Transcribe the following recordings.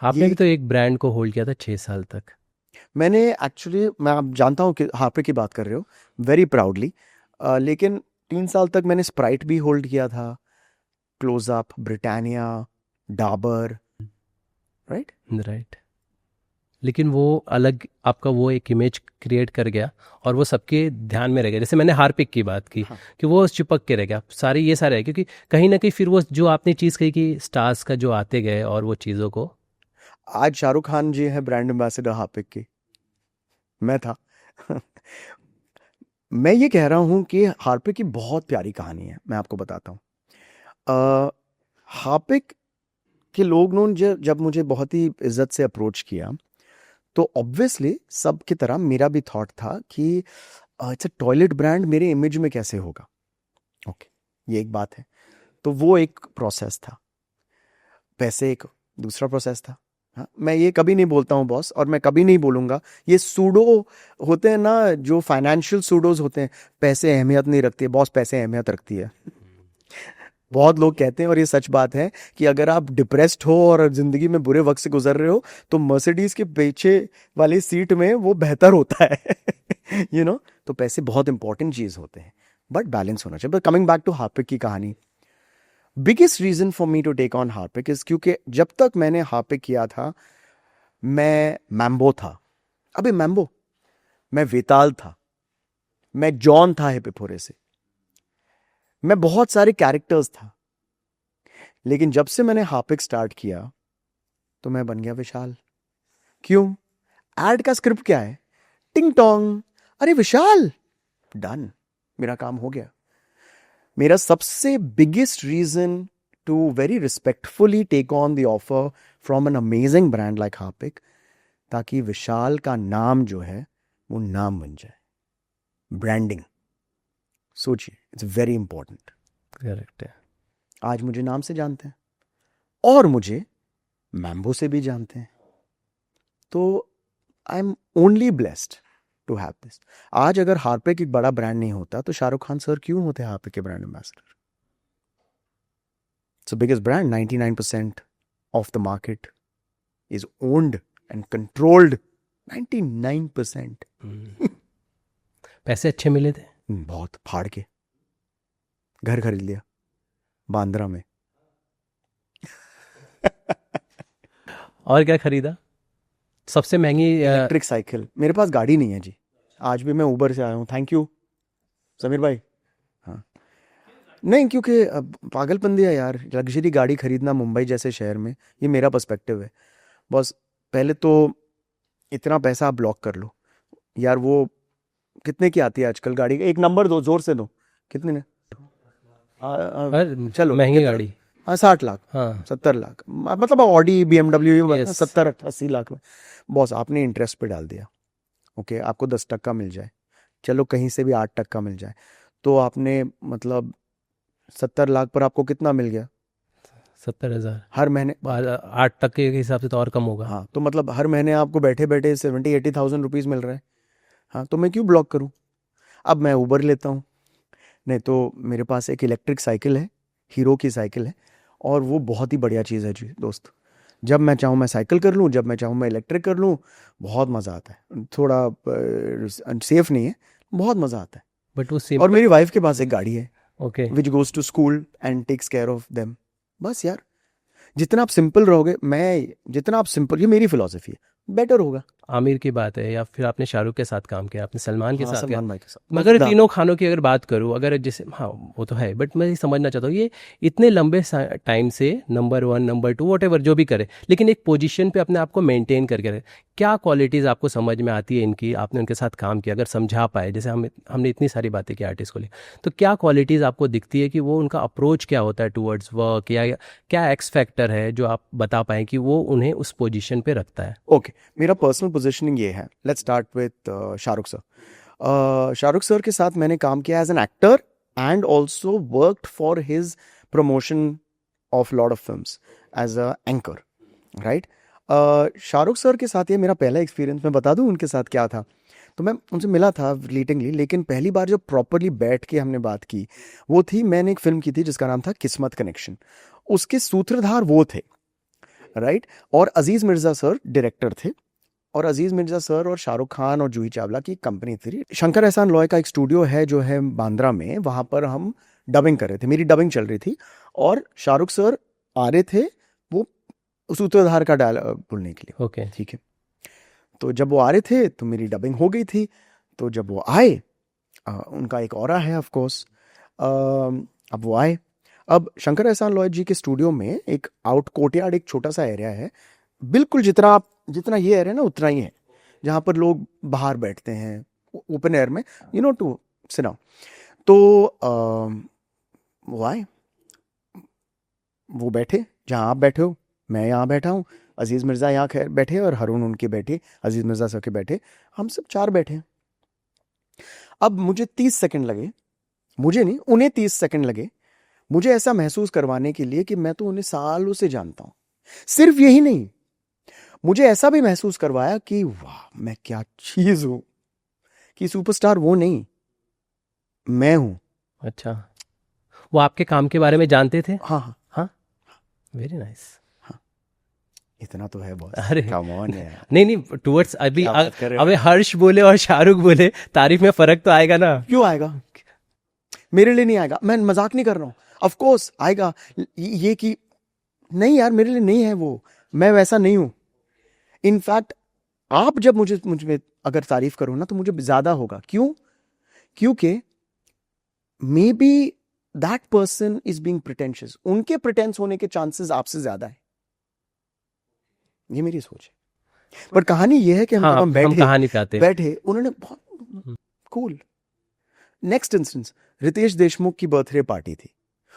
आपने ये भी तो एक ब्रांड को होल्ड किया था 6 साल तक। मैंने एक्चुअली, मैं आप जानता हूँ कि हार्पिक की बात कर रहे हो, वेरी प्राउडली। लेकिन 3 साल तक मैंने स्प्राइट भी होल्ड किया था, Closeup, Britannia, Dabur, right. Right. लेकिन वो अलग आपका वो एक इमेज क्रिएट कर गया और वो सबके ध्यान में रह गया। जैसे मैंने हार्पिक की बात की हाँ। कि वो चिपक के रह गया, सारे ये सारे है क्योंकि कहीं ना कहीं फिर वो जो आपने चीज़ कही कि स्टार्स का जो आते गए और वो चीज़ों को। आज शाहरुख खान जी हैं ब्रांड एम्बेसडर हार्पिक की, मैं था। मैं ये कह रहा हूँ कि हार्पिक की बहुत प्यारी कहानी है, मैं आपको बताता हूँ। अ, हार्पिक के लोगों ने जब मुझे बहुत ही इज्जत से अप्रोच किया, तो ऑब्वियसली सब की तरह मेरा भी थॉट था कि इट्स अ टॉयलेट ब्रांड, मेरे इमेज में कैसे होगा। ओके, ये एक बात है। तो वो एक प्रोसेस था, वैसे एक दूसरा प्रोसेस था। हाँ, मैं ये कभी नहीं बोलता हूँ बॉस, और मैं कभी नहीं बोलूंगा। ये सूडो होते हैं ना, जो फाइनेंशियल सूडोज होते हैं, पैसे अहमियत नहीं रखते बॉस, पैसे अहमियत रखती है। बहुत लोग कहते हैं, और ये सच बात है, कि अगर आप डिप्रेस्ड हो और जिंदगी में बुरे वक्त से गुजर रहे हो, तो मर्सिडीज के पीछे वाली सीट में वो बेहतर होता है। तो पैसे बहुत इंपॉर्टेंट चीज होते हैं, बट बैलेंस होना चाहिए। But coming back to Harpic की कहानी, biggest reason for me to take on Harpic is क्योंकि जब तक मैंने हार्पिक किया था, मैं मैम्बो था। अबे मैम्बो, मैं वेताल था, मैं जॉन था हिप्पोपोरे से, मैं बहुत सारे कैरेक्टर्स था। लेकिन जब से मैंने हार्पिक स्टार्ट किया, तो मैं बन गया विशाल। क्यों? एड का स्क्रिप्ट क्या है? टिंग टोंग, अरे विशाल, डन, मेरा काम हो गया। मेरा सबसे biggest reason to very respectfully take on the offer from an amazing brand like Harpic, ताकि विशाल का नाम जो है वो नाम बन जाए। ब्रांडिंग, सोचिए, इट्स वेरी इंपॉर्टेंट। करेक्ट है। आज मुझे नाम से जानते हैं, और मुझे मैम्बो से भी जानते हैं। तो I am only blessed to have this. आज अगर हार्पिक एक बड़ा ब्रांड नहीं होता, तो शाहरुख खान सर क्यों होते हार्पिक के brand ambassador? It's the biggest brand, 99% of the market is owned and controlled, 99%। पैसे अच्छे मिले थे। बहुत फाड़ के घर खरीद लिया बांद्रा में। और क्या खरीदा सबसे महंगी इलेक्ट्रिक साइकिल, मेरे पास गाड़ी नहीं है जी। आज भी मैं उबर से आया हूँ, थैंक यू समीर भाई। हाँ, नहीं, क्योंकि पागलपंदी है यार, लग्जरी गाड़ी खरीदना मुंबई जैसे शहर में। ये मेरा पर्सपेक्टिव है बॉस। पहले तो इतना पैसा आप ब्लॉक कर लो यार। वो कितने की आती है आजकल गाड़ी? एक नंबर दो, जोर से दो। कितने ने? हर चलो महंगी कितना? गाड़ी। हाँ, 60 लाख, हाँ। 70 लाख, मतलब ऑडी BMW यस। 70-80 लाख में। बॉस, आपने इंटरेस्ट पे डाल दिया। ओके, आपको 10% मिल जाए, चलो कहीं से भी 8% मिल जाए, तो आपने मतलब 70 लाख पर आपको कितना मिल गया? 70,000। हर महीने। 8 तक के हिसाब से तो और कम होगा। हाँ, तो मतलब हर महीने आपको बैठे बैठे 70-80 थाउजेंड रुपीज मिल रहा है। हाँ, तो मैं क्यों ब्लॉक करूँ? अब मैं उबर लेता हूँ, नहीं तो मेरे पास एक इलेक्ट्रिक साइकिल है, हीरो की साइकिल है, और वो बहुत ही बढ़िया चीज़ है जी दोस्त। जब मैं चाहूँ मैं साइकिल कर लूँ, जब मैं चाहूँ मैं इलेक्ट्रिक कर लूँ। बहुत मज़ा आता है। थोड़ा सेफ नहीं है, बहुत मज़ा आता है। बट वो और सिंपल। मेरी वाइफ के पास एक गाड़ी है, okay. Which goes to school and takes care of them. बस यार, जितना आप सिंपल रहोगे, मैं जितना आप सिंपल, ये मेरी फिलॉसफी है, बेटर होगा। आमिर की बात है या फिर आपने शाहरुख के साथ काम किया, आपने सलमान के हाँ, साथ किया। सलमान भाई के साथ मगर मजेदार। तीनों खानों की अगर बात करूं, अगर जैसे हाँ वो तो है, बट मैं ये समझना चाहता हूँ ये इतने लंबे टाइम से नंबर 1 नंबर 2 वट एवर जो भी करे, लेकिन एक पोजीशन पे अपने आप को मेंटेन करके रहे। क्या क्वालिटीज़ आपको समझ में आती है इनकी, आपने उनके साथ काम किया, अगर समझा पाए, जैसे हमने इतनी सारी बातें की आर्टिस्ट को लिए, तो क्या क्वालिटीज़ आपको दिखती है कि वो उनका अप्रोच क्या होता है टूवर्ड्स वर्क, या क्या एक्स फैक्टर है जो आप बता पाएँ कि वो उन्हें उस पोजीशन पे रखता है। ओके, मेरा पर्सनल पोजीशनिंग ये है। Let's start with Shahrukh sir. Shahrukh sir के साथ मैंने काम किया as an actor, and also worked for his promotion of lot of films as a anchor, right. Shahrukh sir के साथ ये मेरा पहला एक्सपीरियंस, मैं बता दूं उनके साथ क्या था। तो मैं उनसे मिला था फ्लीटिंगली, लेकिन पहली बार जब प्रॉपरली बैठ के हमने बात की, वो थी, मैंने एक फिल्म की थी जिसका नाम था किस्मत कनेक्शन। उसके सूत्रधार वो थे, राइट। और अजीज मिर्जा सर डायरेक्टर थे, और अजीज मिर्जा सर और शाहरुख खान और जूही चावला की कंपनी थी। शंकर एहसान लॉय का एक स्टूडियो है जो है बांद्रा में, वहां पर हम डबिंग कर रहे थे, मेरी डबिंग चल रही थी, और शाहरुख सर आ रहे थे वो सूत्रधार का डायलॉग बोलने के लिए। ओके। ठीक है, तो जब वो आ रहे थे तो मेरी डबिंग हो गई थी। तो जब वो आए, उनका एक ऑरा है ऑफ कोर्स, अब वो आए। अब शंकर एहसान लॉय जी के स्टूडियो में एक आउट कोर्टयार्ड, एक छोटा सा एरिया है, बिल्कुल जितना ये एरिया ना उतना ही है, जहाँ पर लोग बाहर बैठते हैं ओपन एयर में, टू सिट डाउन। तो वो आए, वो बैठे जहाँ आप बैठे हो, मैं यहाँ बैठा हूँ, अजीज मिर्जा यहाँ बैठे और हरून उनके बैठे, अजीज मिर्जा सर के बैठे, हम सब 4 बैठे। अब मुझे 30 सेकंड लगे, मुझे नहीं, उन्हें 30 सेकंड लगे मुझे ऐसा महसूस करवाने के लिए कि मैं तो उन्हें सालों से जानता हूं। सिर्फ यही नहीं, मुझे ऐसा भी महसूस करवाया कि वाह मैं क्या चीज हूं, कि सुपरस्टार वो नहीं, मैं हूं। अच्छा, वो आपके काम के बारे में जानते थे? हाँ हाँ हाँ, वेरी नाइस। इतना तो है बॉस, अरे कम ऑन यार। नहीं नहीं, टुवर्ड्स अभी क्या बात कर रहे हो? अबे हर्ष बोले और शाहरुख बोले, तारीफ में फर्क तो आएगा ना। क्यों आएगा? मेरे लिए नहीं आएगा, मैं मजाक नहीं कर रहा हूं, ऑफ कोर्स आएगा। ये कि नहीं यार मेरे लिए नहीं है वो, मैं वैसा नहीं हूं। इनफैक्ट आप जब मुझ में अगर तारीफ करो ना तो मुझे ज्यादा होगा। क्यों? क्योंकि may be that person is being pretentious, उनके प्रिटेंस होने के चांसेस आपसे ज्यादा है, ये मेरी सोच है। पर कहानी ये है कि हाँ, जब हम हम कहानी पे आते हैं। बैठे उन्होंने बहुत cool. Next instance, Riteish Deshmukh की बर्थडे पार्टी थी।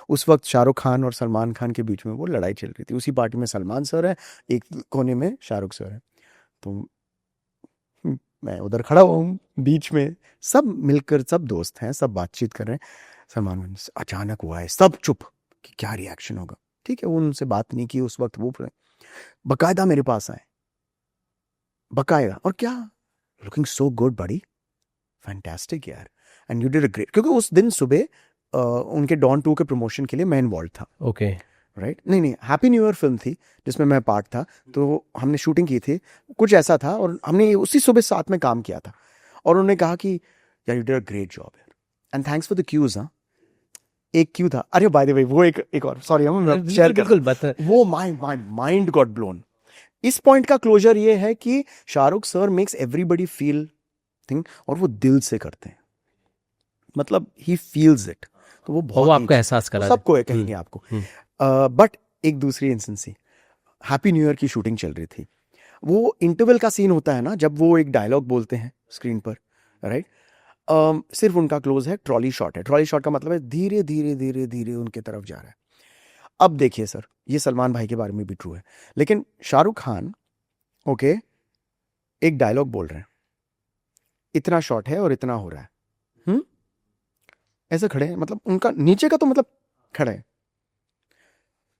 उस वक्त शाहरुख खान और सलमान खान के बीच में वो लड़ाई चल रही थी। उसी पार्टी में सलमान सर है, एक कोने में शाहरुख सर है। तो मैं उधर खड़ा हुआ हूँ बीच में, सब मिलकर, सब दोस्त हैं, सब बातचीत कर रहे हैं। सलमान अचानक हुआ है, सब चुप कि क्या रिएक्शन होगा। ठीक है, वो उनसे बात नहीं की उस वक्त, वो बकायदा मेरे पास आए, बकायदा, और क्या, लुकिंग सो गुड बड़ी, फैंटास्टिक यार, and you did a great. क्योंकि उस दिन सुबह उनके डॉन 2 के प्रमोशन के लिए मैं इन्वॉल्व था। ओके। राइट, नहीं हैप्पी न्यू ईयर फिल्म थी जिसमें मैं पार्ट था, तो हमने शूटिंग की थी, कुछ ऐसा था, और हमने उसी सुबह साथ में काम किया था। और उन्होंने कहा कि यार you did a great job यार, and thanks for the cues. हाँ, एक क्यू था, अरे बाय द वे वो एक और, सॉरी हम शेयर कर, बता। वो माय माइंड गॉट ब्लोन। इस पॉइंट का क्लोजर ये है कि Shahrukh sir makes everybody feel thing, और वो दिल से करते हैं, मतलब ही फील्स इट। तो वो बहुत, वो आपको एहसास करा सबको है, कहेंगे आपको। बट एक दूसरी इंस्टेंस थी, हैप्पी न्यू ईयर की शूटिंग चल रही थी। वो इंटरवल का सीन होता है ना, जब वो एक डायलॉग बोलते हैं स्क्रीन पर, राइट। सिर्फ उनका क्लोज है, ट्रॉली शॉट है। ट्रॉली शॉट का मतलब है धीरे धीरे धीरे धीरे उनके तरफ जा रहा है। अब देखिए सर, ये सलमान भाई के बारे में भी ट्रू है, लेकिन शाहरुख खान ओके एक डायलॉग बोल रहे हैं, इतना शॉट है और इतना हो रहा है, ऐसे खड़े हैं, मतलब उनका नीचे का तो मतलब खड़े हैं।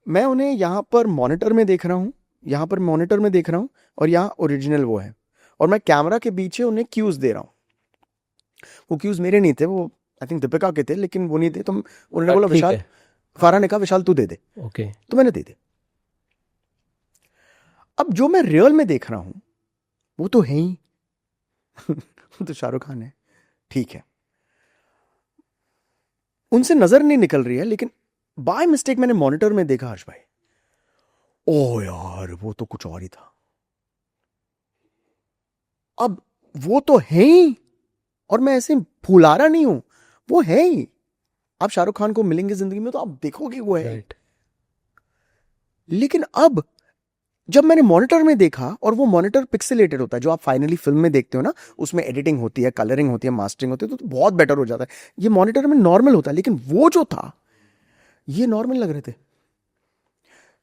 मैं उन्हें यहां पर मॉनिटर में देख रहा हूं, यहां पर मॉनिटर में देख रहा हूं, और यहां ओरिजिनल वो है, और मैं कैमरा के पीछे उन्हें क्यूज दे रहा हूं। वो क्यूज मेरे नहीं थे, वो आई थिंक दीपिका के थे, लेकिन वो नहीं थे। तो उन्होंने बोला विशाल, फारा ने कहा विशाल तू दे दे। ओके। तो मैंने दे दे। अब जो मैं रियल में देख रहा हूं वो तो है ही वो तो शाहरुख खान है, ठीक है, उनसे नजर नहीं निकल रही है, लेकिन बाय मिस्टेक मैंने मॉनिटर में देखा हर्ष भाई, ओ यार वो तो कुछ और ही था। अब वो तो है ही, और मैं ऐसे फुलारा नहीं हूं, वो है ही। आप शाहरुख खान को मिलेंगे जिंदगी में तो आप देखोगे वो है। राइट। लेकिन अब जब मैंने मॉनिटर में देखा, और वो मॉनिटर पिक्सेलेटेड होता है, जो आप फाइनली फिल्म में देखते हो ना, उसमें एडिटिंग होती है, कलरिंग होती है, मास्टरिंग होती है, तो बहुत बेटर हो जाता है। ये मॉनिटर में नॉर्मल होता है, लेकिन वो जो था ये नॉर्मल लग रहे थे।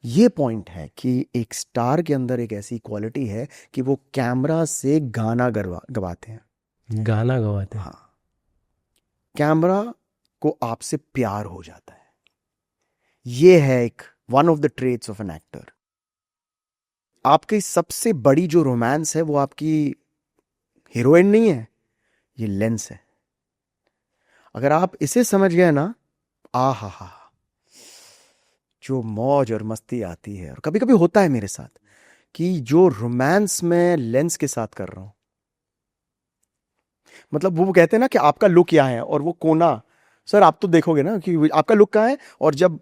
ये पॉइंट है कि एक स्टार के अंदर एक ऐसी क्वालिटी है कि वो कैमरा से गाना गवाते हैं, गाना गवाते हैं। हाँ, कैमरा को आपसे प्यार हो जाता है। ये है एक one of the traits of an actor. आपकी सबसे बड़ी जो रोमांस है वो आपकी हीरोइन नहीं है, ये लेंस है। अगर आप इसे समझ गए ना, आ हा, जो मौज और मस्ती आती है। और कभी कभी होता है मेरे साथ, कि जो रोमांस मैं लेंस के साथ कर रहा हूं, मतलब वो कहते हैं ना कि आपका लुक यहाँ है और वो कोना, सर आप तो देखोगे ना कि आपका लुक कहाँ है, और जब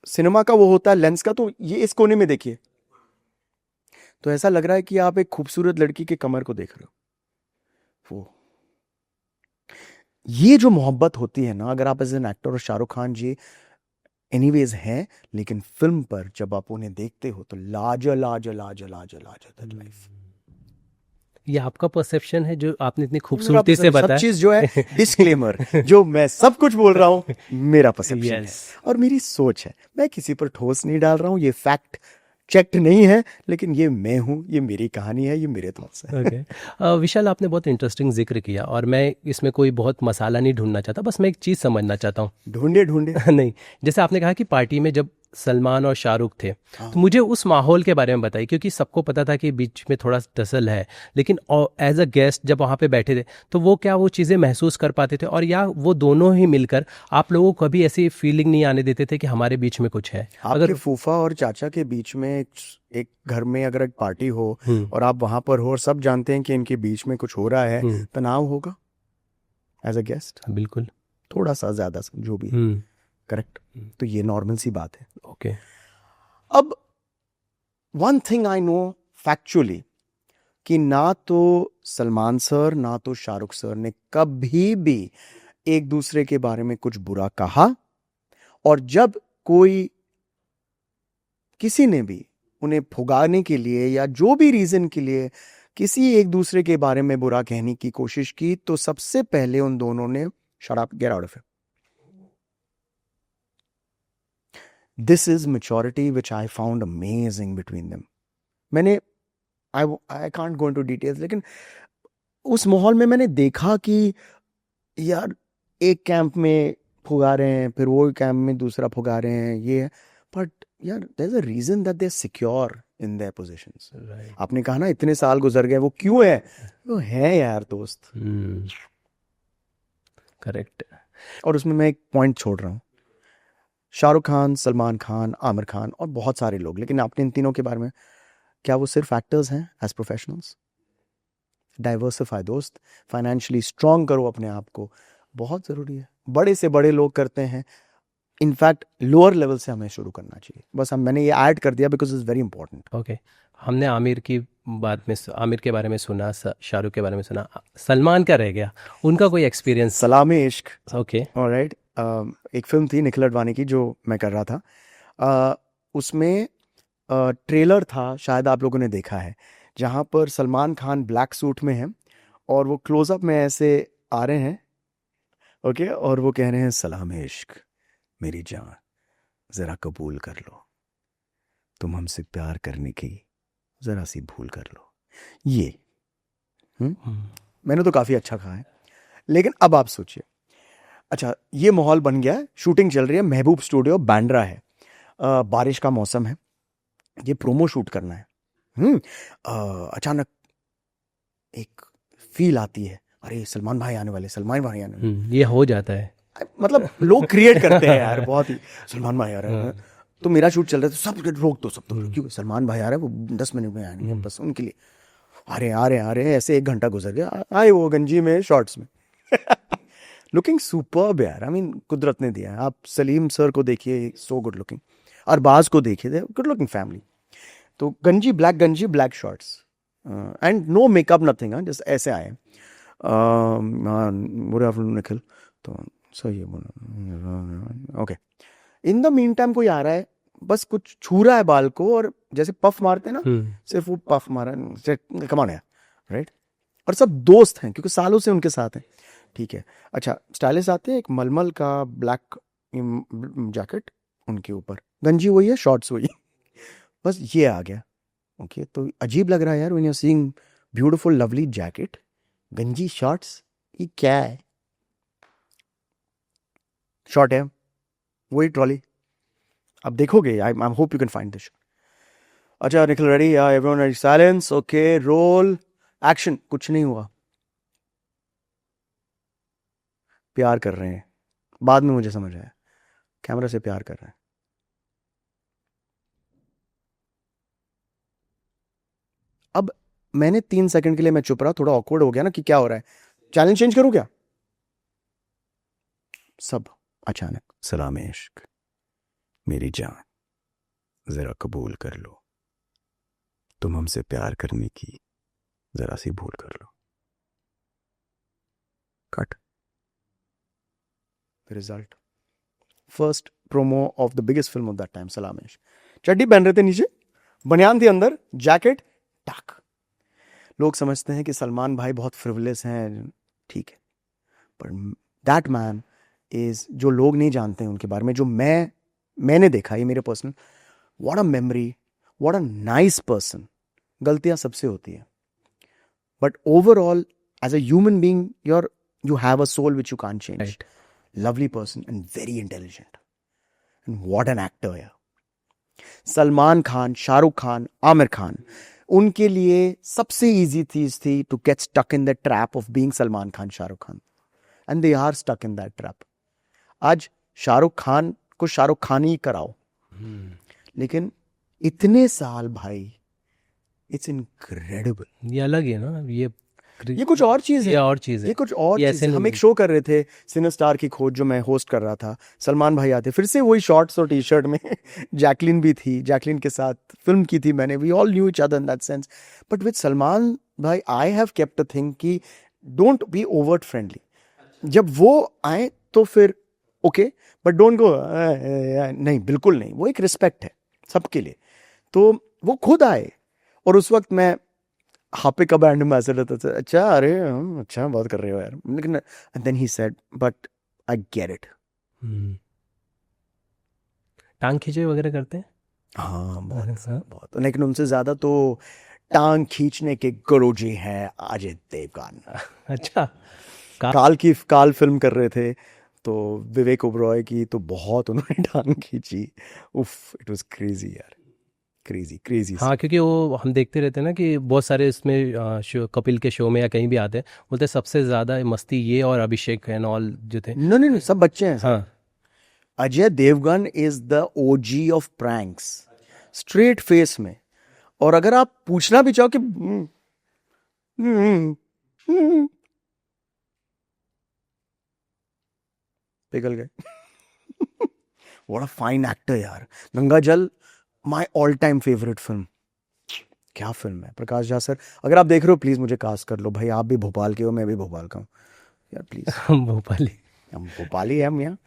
सिनेमा का वो होता है लेंस का, तो ये इस कोने में देखिए, तो ऐसा लग रहा है कि आप एक खूबसूरत लड़की के कमर को देख रहे हो। वो ये जो मोहब्बत होती है ना, अगर आप एज एन एक्टर, और शाहरुख खान जी एनीवेज हैं, लेकिन फिल्म पर जब आप उन्हें देखते हो तो लाज लाज लाज लाज लाज दैट लाइफ। ये आपका परसेप्शन है जो आपने इतनी ये मेरा खूबसूरती से सब चीज जो है, बताया। डिस्क्लेमर, जो मैं सब कुछ बोल रहा हूं मेरा परसेप्शन है यस। और मेरी सोच है, मैं किसी पर ठोस नहीं डाल रहा हूं, ये फैक्ट चेक्ड नहीं है, लेकिन ये मैं हूं, ये मेरी कहानी है, ये मेरे थॉट्स है। ओके। विशाल, आपने बहुत इंटरेस्टिंग जिक्र किया और मैं इसमें कोई बहुत मसाला नहीं ढूंढना चाहता, बस मैं एक चीज़ समझना चाहता हूँ। ढूंढे ढूंढे। नहीं, जैसे आपने कहा कि पार्टी में जब सलमान और शाहरुख थे, हाँ। तो मुझे उस माहौल के बारे में बताइए, क्योंकि सबको पता था कि बीच में थोड़ा टसल है, लेकिन एज अ गेस्ट जब वहाँ पे बैठे थे, तो वो क्या वो चीज़ें महसूस कर पाते थे, और या वो दोनों ही मिलकर आप लोगों को कभी ऐसी फीलिंग नहीं आने देते थे कि हमारे बीच में कुछ है? आपके अगर फूफा और चाचा के बीच में एक घर में अगर एक पार्टी हो हम्म, और आप वहां पर हो और सब जानते हैं कि इनके बीच में कुछ हो रहा है, हम्म, तनाव होगा एज अ गेस्ट, बिल्कुल। थोड़ा सा ज्यादा सा, जो भी है। हम्म। करेक्ट। तो ये नॉर्मल सी बात है। ओके। अब one thing I know factually, कि ना तो सलमान सर ना तो शाहरुख सर ने कभी भी एक दूसरे के बारे में कुछ बुरा कहा, और जब कोई किसी ने भी उन्हें फुगाने के लिए या जो भी रीजन के लिए किसी एक दूसरे के बारे में बुरा कहने की कोशिश की, तो सबसे पहले उन दोनों ने shut up, get out of it. This is maturity which I found amazing between them. मैंने I can't go into details, लेकिन उस माहौल में मैंने देखा कि यार एक कैंप में फुगा रहे हैं, फिर वो कैंप में दूसरा फुगा रहे हैं, ये, बट यार there is a reason that they are secure in their positions. Right. आपने कहा ना इतने साल गुजर गए, वो क्यों है? वो है यार दोस्त। करेक्ट। और उसमें मैं एक पॉइंट छोड़ रहा हूँ, शाहरुख खान, सलमान खान, आमिर खान और बहुत सारे लोग, लेकिन आपने इन तीनों के बारे में, क्या वो सिर्फ एक्टर्स हैं एज प्रोफेशनल्स? डाइवर्सिफाई दोस्त, फाइनेंशियली स्ट्रांग करो अपने आप को, बहुत ज़रूरी है। बड़े से बड़े लोग करते हैं, इनफैक्ट लोअर लेवल से हमें शुरू करना चाहिए। बस हम, मैंने ये ऐड कर दिया because is very important. Okay. हमने आमिर की बात में आमिर के बारे में सुना, शाहरुख के बारे में सुना, सलमान का रह गया, उनका कोई एक्सपीरियंस? सलामे इश्क। ओके। ऑलराइट। एक फिल्म थी निखिल अडवाणी की जो मैं कर रहा था, उसमें ट्रेलर था, शायद आप लोगों ने देखा है, जहाँ पर सलमान खान ब्लैक सूट में है और वो क्लोजअप में ऐसे आ रहे हैं, ओके, और वो कह रहे हैं सलाम इश्क मेरी जान, जरा कबूल कर लो, तुम हमसे प्यार करने की जरा सी भूल कर लो। ये मैंने तो काफी अच्छा कहा है, लेकिन अब आप सोचिए, अच्छा ये माहौल बन गया है, शूटिंग चल रही है, महबूब स्टूडियो बांद्रा है, बारिश का मौसम है, ये प्रोमो शूट करना है। अचानक एक फील आती है, अरे सलमान भाई आने वाले, सलमान भाई आने वाले। ये हो जाता है। मतलब लोग क्रिएट करते हैं यार, बहुत ही, सलमान भाई आ रहा है, तो मेरा शूट चल रहा है, तो सब रोक दो, सब तो क्यों, सलमान भाई आ रहा है, वो 10 मिनट में आएंगे बस उनके लिए। आ रहे ऐसे 1 घंटा गुजर गया, आए वो गंजी में, शॉर्ट्स में, लुकिंग सुपर्ब यार, आई मीन कुदरत ने दिया है। आप सलीम सर को देखिए, सो गुड लुकिंग, अरबाज को देखिए, गुड लुकिंग फैमिली। तो गंजी, black shorts and no makeup, nothing, just ऐसे आए। बुरे आफ्टरनून निखिल, तो सही है, okay. In the meantime कोई आ रहा है, बस कुछ छू रहा है बाल को, और जैसे पफ मारते हैं ना, सिर्फ वो पफ मारा, कमान है, राइट। और सब दोस्त हैं क्योंकि सालों से उनके साथ हैं, ठीक है। अच्छा, स्टाइलिस्ट आते हैं, एक मलमल का ब्लैक जैकेट, उनके ऊपर गंजी वही है, शॉर्ट्स वही, बस ये आ गया, ओके। तो अजीब लग रहा है यार, when you are seeing beautiful lovely jacket, गंजी शॉर्ट्स, ये क्या है? शॉर्ट है, वही ट्रॉली, अब देखोगे, I hope you can find this. अच्छा Nikhil ready, everyone ready, silence, okay, roll, action. कुछ नहीं हुआ, प्यार कर रहे हैं, बाद में मुझे समझ आया, कैमरा से प्यार कर रहे हैं। अब मैंने 3 सेकंड के लिए मैं चुप रहा, थोड़ा ऑकवर्ड हो गया ना कि क्या हो रहा है, चैलेंज चेंज करूं क्या? सब अचानक, सलाम इश्क, मेरी जान, जरा कबूल कर लो, तुम हमसे प्यार करने की जरा सी भूल कर लो। Cut. Result, first promo of the biggest film of that time, Salaam Ishq. चड्डी पहन रहे थे नीचे, बनियान थी अंदर, जैकेट टाक। लोग समझते हैं कि सलमान भाई बहुत फ्रिवलेस हैं, ठीक है, पर दैट मैन इज, जो लोग नहीं जानते हैं उनके बारे में, जो मैंने देखा, ये मेरे personal, what a memory, what a nice person. गलतियां सबसे होती है, but overall as a human being you have a soul which you can't change. Right. Lovely person and very intelligent. And what an actor, yeah. Salman Khan, Shahrukh Khan, Aamir Khan, उनके लिए सबसे easy चीज थी to get stuck in the trap of being Salman Khan, Shahrukh Khan. And they are stuck in that trap. आज शाहरुख खान को शाहरुख खान ही कराओ, लेकिन इतने साल भाई, इट्स इनक्रेडिबल। ये अलग है ना, ये कुछ और चीज है, ये और चीज है, ये कुछ और ये चीज ऐसे है। नहीं हम एक मिलती। शो कर रहे थे, सिनेस्टार की खोज, जो मैं होस्ट कर रहा था। सलमान भाई आते, फिर से वही शॉर्ट्स और टी शर्ट में जैकलिन भी थी, जैकलिन के साथ फिल्म की थी मैंने, we all knew each other in that sense, but with Salman भाई I have kept a thing कि डोंट बी ओवर्ट फ्रेंडली। जब वो आए तो फिर ओके, बट डोंट गो, नहीं बिल्कुल नहीं, वो एक रिस्पेक्ट है सबके लिए। तो वो खुद आए, और उस वक्त मैं हापे का बैंड में ऐसे रहता था, अच्छा अरे अच्छा बहुत कर रहे हो यार, लेकिन then he said but I get it. टांग खींचे वगैरह करते हैं। हाँ बहुत हाँ। बहुत, लेकिन उनसे ज्यादा तो टांग खींचने के गुरुजी हैं अजय देवगन। अच्छा, काल फिल्म कर रहे थे, तो विवेक ओबरॉय की तो बहुत उन्होंने टांग खींची, उफ, इट वाज क्रेजी यार, क्रेजी। हाँ, क्योंकि वो हम देखते रहते हैं ना कि बहुत सारे इसमें कपिल के शो में या कहीं भी आते हैं, बोलते हैं सबसे ज़्यादा मस्ती ये और अभिषेक एंड ऑल जो थे। नहीं सब बच्चे हैं। हाँ, Ajay Devgan is the OG of pranks, straight face में। और अगर आप पूछना भी चाहो कि पिघल गए। व्हाट अ फाइन एक्टर यार। गंगा जल, my all time favourite film. क्या फिल्म है, प्रकाश झा सर, अगर आप देख रहे हो प्लीज मुझे कास्ट कर लो भाई, आप भी भोपाल के हो, मैं भी भोपाल का हूँ यार, प्लीज। हम भोपाली। हम भोपाली हैं हम यहाँ।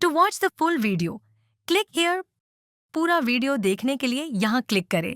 To watch the full video click here. पूरा वीडियो देखने के लिए यहाँ क्लिक करें।